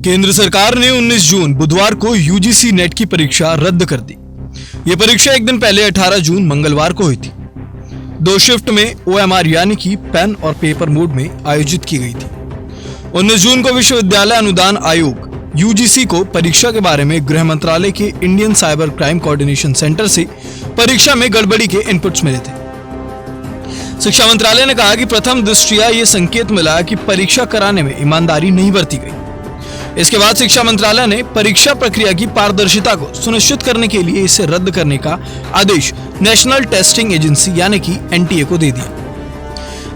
केंद्र सरकार ने 19 जून बुधवार को यूजीसी नेट की परीक्षा रद्द कर दी। यह परीक्षा एक दिन पहले 18 जून मंगलवार को हुई थी। 2 शिफ्ट में OMR यानी कि पेन और पेपर मोड में आयोजित की गई थी। 19 जून को विश्वविद्यालय अनुदान आयोग यूजीसी को परीक्षा के बारे में गृह मंत्रालय के Indian cyber crime coordination centre से परीक्षा में गड़बड़ी के इनपुट्स मिले थे। शिक्षा मंत्रालय ने कहा कि प्रथम दृष्टया ये संकेत मिला कि परीक्षा कराने में ईमानदारी नहीं बरती गई। इसके बाद शिक्षा मंत्रालय ने परीक्षा प्रक्रिया की पारदर्शिता को सुनिश्चित करने के लिए इसे रद्द करने का आदेश नेशनल टेस्टिंग एजेंसी यानी कि NTA को दे दिया।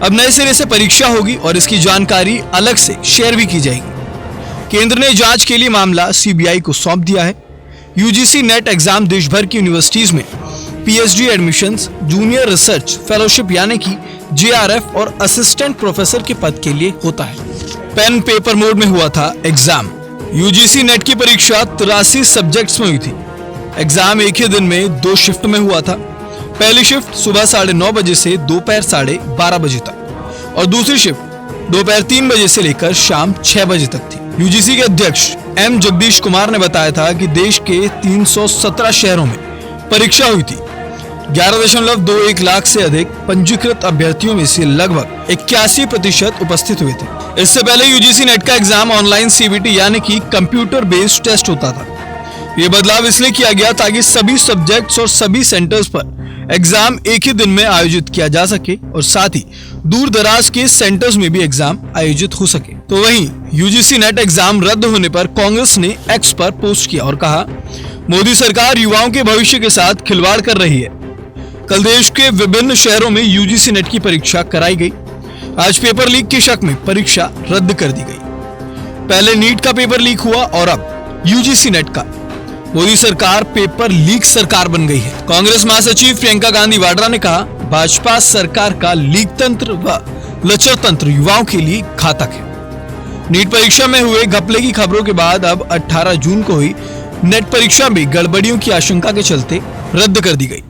अब नए सिरे से परीक्षा होगी और इसकी जानकारी अलग से शेयर भी की जाएगी। केंद्र ने जांच के लिए मामला CBI को सौंप दिया है। यूजीसी नेट एग्जाम देश भर की यूनिवर्सिटीज में PhD admissions, junior research fellowship यानी कि JRF और असिस्टेंट प्रोफेसर के पद के लिए होता है। पेन पेपर मोड में हुआ था एग्जाम। यूजीसी नेट की परीक्षा 83 सब्जेक्ट्स में हुई थी। एग्जाम एक ही दिन में 2 शिफ्ट में हुआ था। पहली शिफ्ट सुबह 9:30 बजे से दोपहर 12:30 बजे तक और दूसरी शिफ्ट दोपहर 3 बजे से लेकर शाम 6 बजे तक थी। यूजीसी के अध्यक्ष M जगदीश कुमार ने बताया था कि देश के 317 शहरों में परीक्षा हुई थी। 11.21 लाख से अधिक पंजीकृत अभ्यर्थियों में से लगभग 81% उपस्थित हुए थे। इससे पहले यूजीसी नेट का एग्जाम ऑनलाइन CBT यानी कि कंप्यूटर बेस्ड टेस्ट होता था। यह बदलाव इसलिए किया गया ताकि सभी सब्जेक्ट्स और सभी सेंटर्स पर एग्जाम एक ही दिन में आयोजित किया जा सके और साथ ही दूर दराज के सेंटर्स में भी एग्जाम आयोजित हो सके। तो वहीं यूजीसी नेट एग्जाम रद्द होने पर कांग्रेस ने X पर पोस्ट किया और कहा, मोदी सरकार युवाओं के भविष्य के साथ खिलवाड़ कर रही है। कल देश के विभिन्न शहरों में यूजीसी नेट की परीक्षा कराई गई। आज पेपर लीक के शक में परीक्षा रद्द कर दी गई। पहले नीट का पेपर लीक हुआ और अब यूजीसी नेट का। मोदी सरकार पेपर लीक सरकार बन गई है। कांग्रेस महासचिव प्रियंका गांधी वाड्रा ने कहा, भाजपा सरकार का लीक तंत्र व लचर तंत्र युवाओं के लिए घातक है। नीट परीक्षा में हुए घपले की खबरों के बाद अब 18 जून को हुई नेट परीक्षा में गड़बड़ियों की आशंका के चलते रद्द कर दी गई।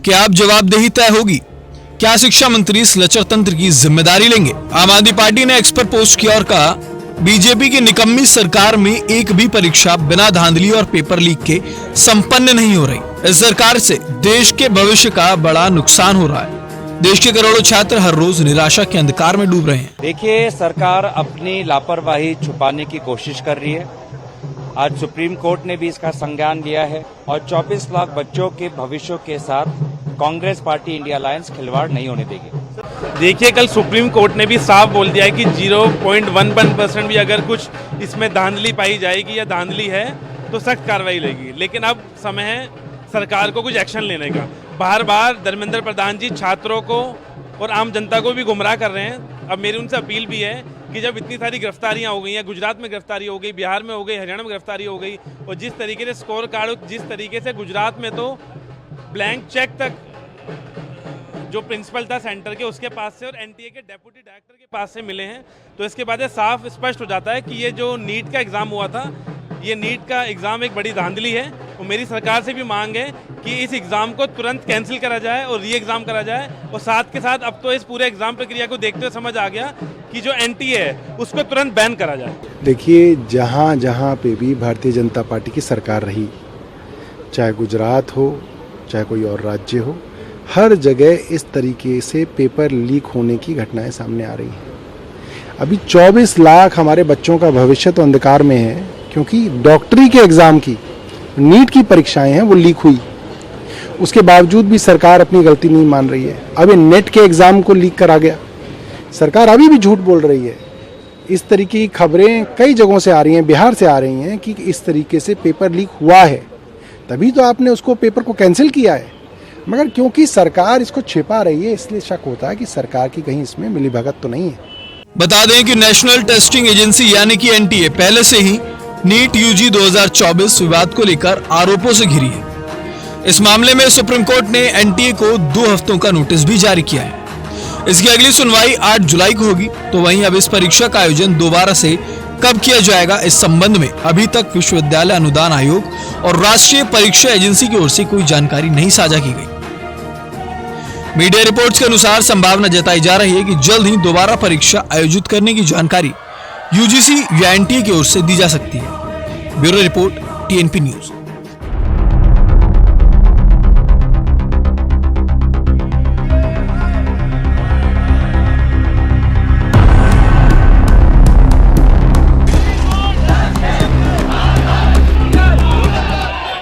क्या अब जवाबदेही तय होगी? क्या शिक्षा मंत्री इस लचर तंत्र की जिम्मेदारी लेंगे? आम आदमी पार्टी ने X पर पोस्ट किया और कहा, बीजेपी की निकम्मी सरकार में एक भी परीक्षा बिना धांधली और पेपर लीक के संपन्न नहीं हो रही। इस सरकार से देश के भविष्य का बड़ा नुकसान हो रहा है। देश के करोड़ों छात्र हर रोज निराशा के अंधकार में डूब रहे हैं। देखिए, सरकार अपनी लापरवाही छुपाने की कोशिश कर रही है। आज सुप्रीम कोर्ट ने भी इसका संज्ञान लिया है और 24 लाख बच्चों के भविष्य के साथ कांग्रेस पार्टी इंडिया अलायंस खिलवाड़ नहीं होने देगी। देखिए, कल सुप्रीम कोर्ट ने भी साफ बोल दिया है कि 0.11% भी अगर कुछ इसमें धांधली पाई जाएगी या धांधली है तो सख्त कार्रवाई लेगी। लेकिन अब समय है सरकार को कुछ एक्शन लेने का। बार बार धर्मेंद्र प्रधान जी छात्रों को और आम जनता को भी गुमराह कर रहे हैं। अब मेरी उनसे अपील भी है कि जब इतनी सारी गिरफ्तारियां हो गई हैं, गुजरात में गिरफ्तारी हो गई, बिहार में हो गई, हरियाणा में गिरफ्तारी हो गई और जिस तरीके से स्कोर कार्ड, जिस तरीके से गुजरात में तो ब्लैंक चेक तक जो प्रिंसिपल था सेंटर के उसके पास से और NTA के डेप्यूटी डायरेक्टर के पास से मिले हैं, तो इसके बाद साफ स्पष्ट हो जाता है कि ये जो नीट का एग्ज़ाम हुआ था, ये नीट का एग्ज़ाम एक बड़ी धांधली है। और मेरी सरकार से भी मांग है कि इस एग्ज़ाम को तुरंत कैंसिल करा जाए और री एग्ज़ाम करा जाए। और साथ के साथ अब तो इस पूरे एग्ज़ाम प्रक्रिया को देखते हुए समझ आ गया कि जो NTA है उसको तुरंत बैन करा जाए। देखिए, जहाँ जहाँ पे भी भारतीय जनता पार्टी की सरकार रही, चाहे गुजरात हो चाहे कोई और राज्य हो, हर जगह इस तरीके से पेपर लीक होने की घटनाएं सामने आ रही हैं। अभी 24 लाख हमारे बच्चों का भविष्य तो अंधकार में है, क्योंकि डॉक्टरी के एग्ज़ाम की, नीट की परीक्षाएं हैं वो लीक हुई। उसके बावजूद भी सरकार अपनी गलती नहीं मान रही है। अब नेट के एग्ज़ाम को लीक करा गया, सरकार अभी भी झूठ बोल रही है। इस तरीके की खबरें कई जगहों से आ रही हैं, बिहार से आ रही हैं कि इस तरीके से पेपर लीक हुआ है, तभी तो आपने उसको पेपर को कैंसिल किया है। मगर क्योंकि सरकार इसको छिपा रही है, इसलिए शक होता है कि सरकार की कहीं इसमें मिलीभगत तो नहीं है। बता दें कि नेशनल टेस्टिंग एजेंसी यानी कि NTA पहले से ही नीट UG 2024 विवाद को लेकर आरोपों से घिरी है। इस मामले में सुप्रीम कोर्ट ने NTA को 2 हफ्तों का नोटिस भी जारी किया है। इसकी अगली सुनवाई 8 जुलाई को होगी। तो वहीं अब इस परीक्षा का आयोजन दोबारा से कब किया जाएगा, इस संबंध में अभी तक विश्वविद्यालय अनुदान आयोग और राष्ट्रीय परीक्षा एजेंसी की ओर से कोई जानकारी नहीं साझा की गई। मीडिया रिपोर्ट्स के अनुसार संभावना जताई जा रही है कि जल्द ही दोबारा परीक्षा आयोजित करने की जानकारी यूजीसी या एनटीए की ओर से दी जा सकती है। Bureau report, TNP news.